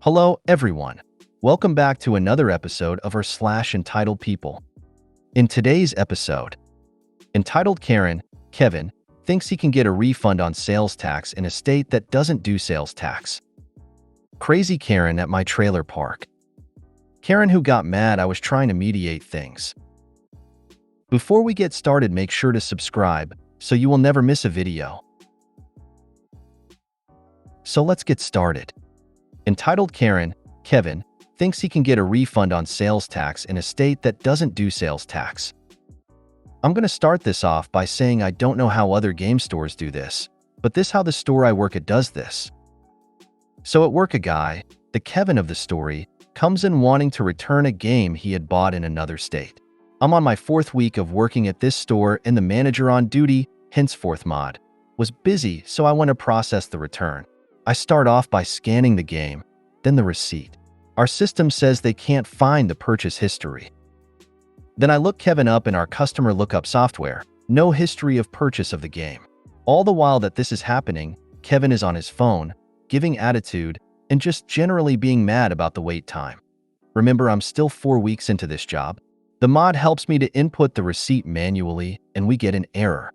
Hello, everyone. Welcome back to another episode of r/slash Entitled People. In today's episode, Entitled Karen, Kevin, thinks he can get a refund on sales tax in a state that doesn't do sales tax. Crazy Karen at my trailer park. Karen who got mad I was trying to mediate things. Before we get started, make sure to subscribe so you will never miss a video. So let's get started. Entitled Karen, Kevin, thinks he can get a refund on sales tax in a state that doesn't do sales tax. I'm going to start this off by saying I don't know how other game stores do this, but this how the store I work at does this. So at work, a guy, the Kevin of the story, comes in wanting to return a game he had bought in another state. I'm on my 4th week of working at this store and the manager on duty, henceforth mod, was busy, so I went to process the return. I start off by scanning the game, then the receipt. Our system says they can't find the purchase history. Then I look Kevin up in our customer lookup software. No history of purchase of the game. All the while that this is happening, Kevin is on his phone, giving attitude, and just generally being mad about the wait time. Remember, I'm still 4 weeks into this job. The mod helps me to input the receipt manually, and we get an error.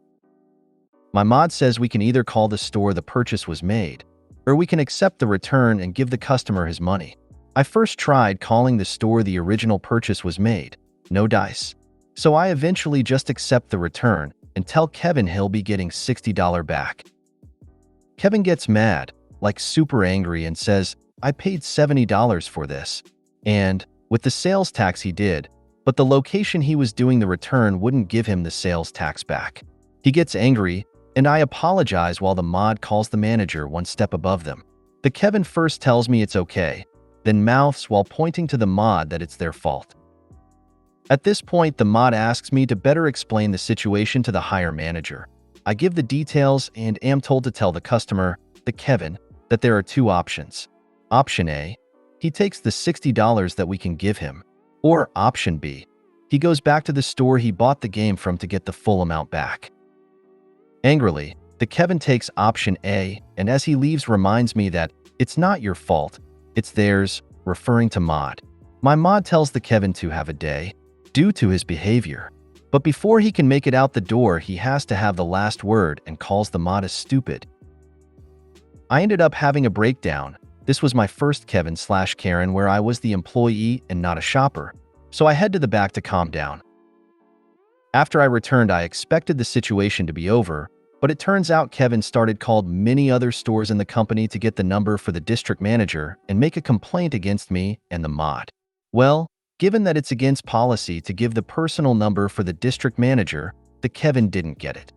My mod says we can either call the store the purchase was made, or we can accept the return and give the customer his money. I first tried calling the store the original purchase was made. No dice. So I eventually just accept the return and tell Kevin he'll be getting $60 back. Kevin gets mad, like super angry, and says, I paid $70 for this. And, with the sales tax he did, but the location he was doing the return wouldn't give him the sales tax back. He gets angry, and I apologize while the mod calls the manager one step above them. The Kevin first tells me it's okay, then mouths while pointing to the mod that it's their fault. At this point, the mod asks me to better explain the situation to the higher manager. I give the details and am told to tell the customer, the Kevin, that there are 2 options. Option A, he takes the $60 that we can give him. Or option B, he goes back to the store he bought the game from to get the full amount back. Angrily, the Kevin takes option A, and as he leaves reminds me that it's not your fault, it's theirs, referring to mod. My mod tells the Kevin to have a day, due to his behavior. But before he can make it out the door, he has to have the last word and calls the mod as stupid. I ended up having a breakdown. This was my first Kevin/Karen where I was the employee and not a shopper, so I head to the back to calm down. After I returned, I expected the situation to be over, but it turns out Kevin started called many other stores in the company to get the number for the district manager and make a complaint against me and the mod. Well, given that it's against policy to give the personal number for the district manager, the Kevin didn't get it.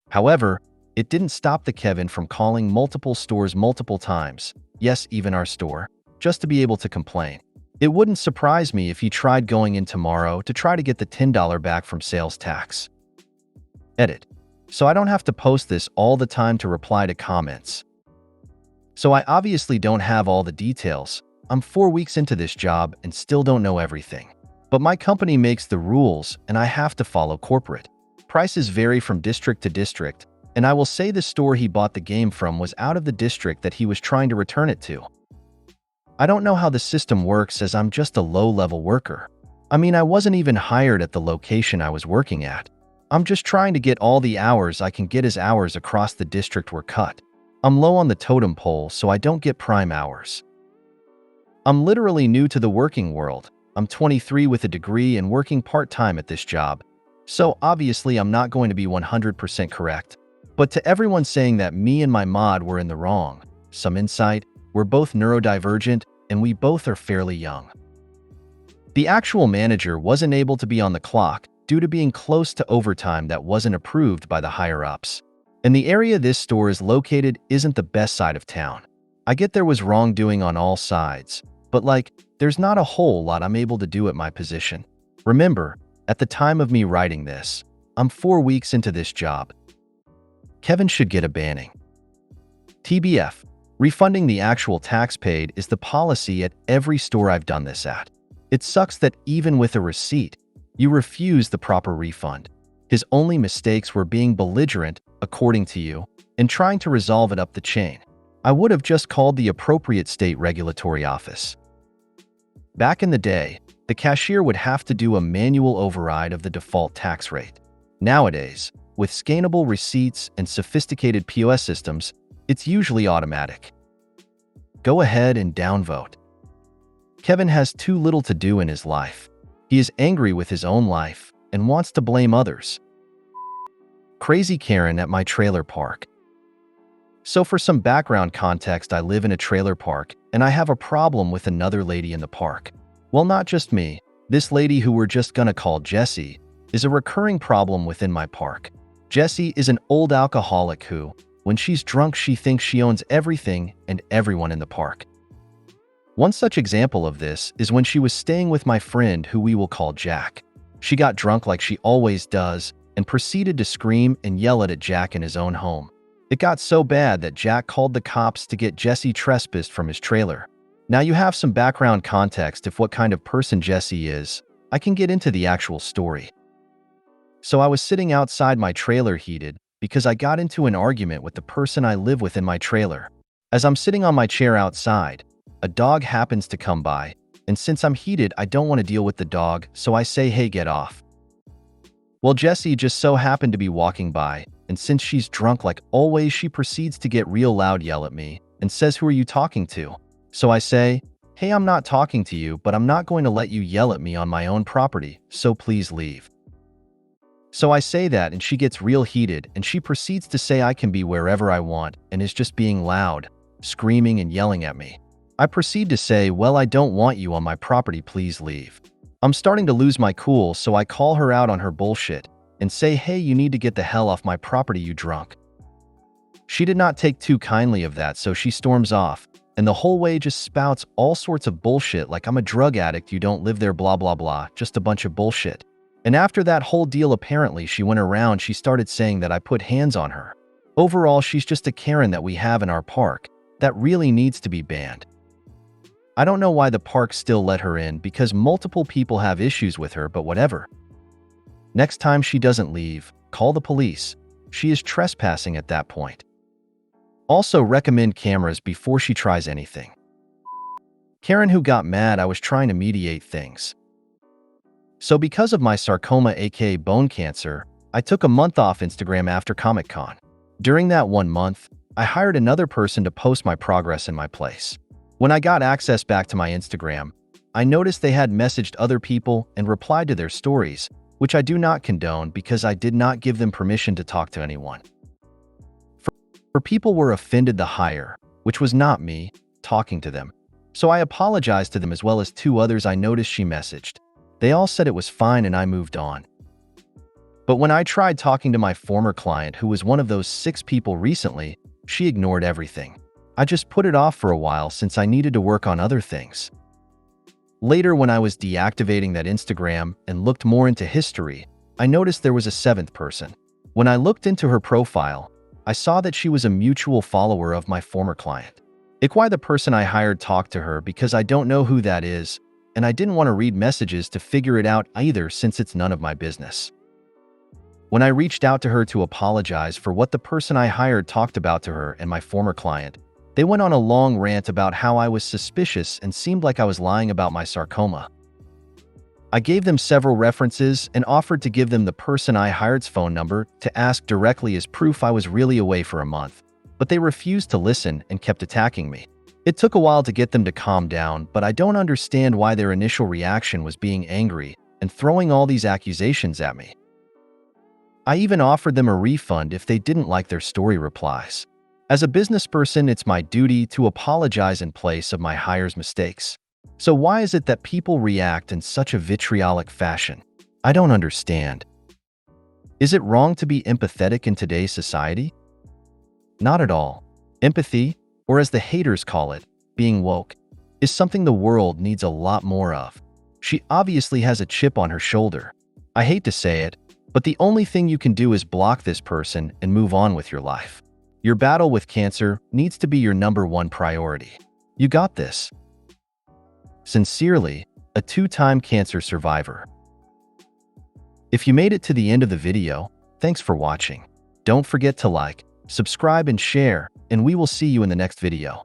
However, it didn't stop the Kevin from calling multiple stores multiple times, yes, even our store, just to be able to complain. It wouldn't surprise me if he tried going in tomorrow to try to get the $10 back from sales tax. Edit. So I don't have to post this all the time to reply to comments. So I obviously don't have all the details. I'm 4 weeks into this job and still don't know everything. But my company makes the rules and I have to follow corporate. Prices vary from district to district, and I will say the store he bought the game from was out of the district that he was trying to return it to. I don't know how the system works as I'm just a low-level worker. I mean, I wasn't even hired at the location I was working at. I'm just trying to get all the hours I can get as hours across the district were cut. I'm low on the totem pole, so I don't get prime hours. I'm literally new to the working world. I'm 23 with a degree and working part-time at this job. So obviously I'm not going to be 100% correct. But to everyone saying that me and my mod were in the wrong, some insight, we're both neurodivergent and we both are fairly young. The actual manager wasn't able to be on the clock due to being close to overtime that wasn't approved by the higher-ups. And the area this store is located isn't the best side of town. I get there was wrongdoing on all sides, but there's not a whole lot I'm able to do at my position. Remember, at the time of me writing this, I'm 4 weeks into this job. Kevin should get a banning. TBF, refunding the actual tax paid is the policy at every store I've done this at. It sucks that even with a receipt, you refuse the proper refund. His only mistakes were being belligerent, according to you, and trying to resolve it up the chain. I would have just called the appropriate state regulatory office. Back in the day, the cashier would have to do a manual override of the default tax rate. Nowadays, with scannable receipts and sophisticated POS systems, it's usually automatic. Go ahead and downvote. Kevin has too little to do in his life. He is angry with his own life and wants to blame others. Crazy Karen at my trailer park. So for some background context, I live in a trailer park and I have a problem with another lady in the park. Well, not just me. This lady, who we're just gonna call Jessie, is a recurring problem within my park. Jessie is an old alcoholic who, when she's drunk, she thinks she owns everything and everyone in the park. One such example of this is when she was staying with my friend, who we will call Jack. She got drunk like she always does and proceeded to scream and yell at Jack in his own home. It got so bad that Jack called the cops to get Jessie trespassed from his trailer. Now you have some background context of what kind of person Jessie is. I can get into the actual story. So I was sitting outside my trailer heated because I got into an argument with the person I live with in my trailer. As I'm sitting on my chair outside, a dog happens to come by, and since I'm heated, I don't want to deal with the dog, so I say, "Hey, get off." Well, Jessie just so happened to be walking by, and since she's drunk like always, she proceeds to get real loud, yell at me, and says, "Who are you talking to?" So I say, "Hey, I'm not talking to you, but I'm not going to let you yell at me on my own property, so please leave." So I say that, and she gets real heated, and she proceeds to say I can be wherever I want, and is just being loud, screaming and yelling at me. I proceed to say, "Well, I don't want you on my property, please leave." I'm starting to lose my cool, so I call her out on her bullshit and say, "Hey, you need to get the hell off my property, you drunk." She did not take too kindly of that, so she storms off, and the whole way just spouts all sorts of bullshit like I'm a drug addict, you don't live there, blah blah blah, just a bunch of bullshit. And after that whole deal, apparently she went around, she started saying that I put hands on her. Overall, she's just a Karen that we have in our park that really needs to be banned. I don't know why the park still let her in, because multiple people have issues with her, but whatever. Next time she doesn't leave, call the police. She is trespassing at that point. Also recommend cameras before she tries anything. Karen who got mad I was trying to mediate things. So because of my sarcoma, aka bone cancer, I took a month off Instagram after Comic-Con. During that 1 month, I hired another person to post my progress in my place. When I got access back to my Instagram, I noticed they had messaged other people and replied to their stories, which I do not condone because I did not give them permission to talk to anyone. For people were offended the hire, which was not me, talking to them. So I apologized to them as well as 2 others I noticed she messaged. They all said it was fine and I moved on. But when I tried talking to my former client, who was one of those 6 people recently, she ignored everything. I just put it off for a while since I needed to work on other things. Later, when I was deactivating that Instagram and looked more into history, I noticed there was a 7th person. When I looked into her profile, I saw that she was a mutual follower of my former client. Why the person I hired talked to her, because I don't know who that is, and I didn't want to read messages to figure it out either, since it's none of my business. When I reached out to her to apologize for what the person I hired talked about to her and my former client, they went on a long rant about how I was suspicious and seemed like I was lying about my sarcoma. I gave them several references and offered to give them the person I hired's phone number to ask directly as proof I was really away for a month, but they refused to listen and kept attacking me. It took a while to get them to calm down, but I don't understand why their initial reaction was being angry and throwing all these accusations at me. I even offered them a refund if they didn't like their story replies. As a business person, it's my duty to apologize in place of my hire's mistakes. So why is it that people react in such a vitriolic fashion? I don't understand. Is it wrong to be empathetic in today's society? Not at all. Empathy, or as the haters call it, being woke, is something the world needs a lot more of. She obviously has a chip on her shoulder. I hate to say it, but the only thing you can do is block this person and move on with your life. Your battle with cancer needs to be your #1 priority. You got this. Sincerely, a 2-time cancer survivor. If you made it to the end of the video, thanks for watching. Don't forget to like, subscribe and share, and we will see you in the next video.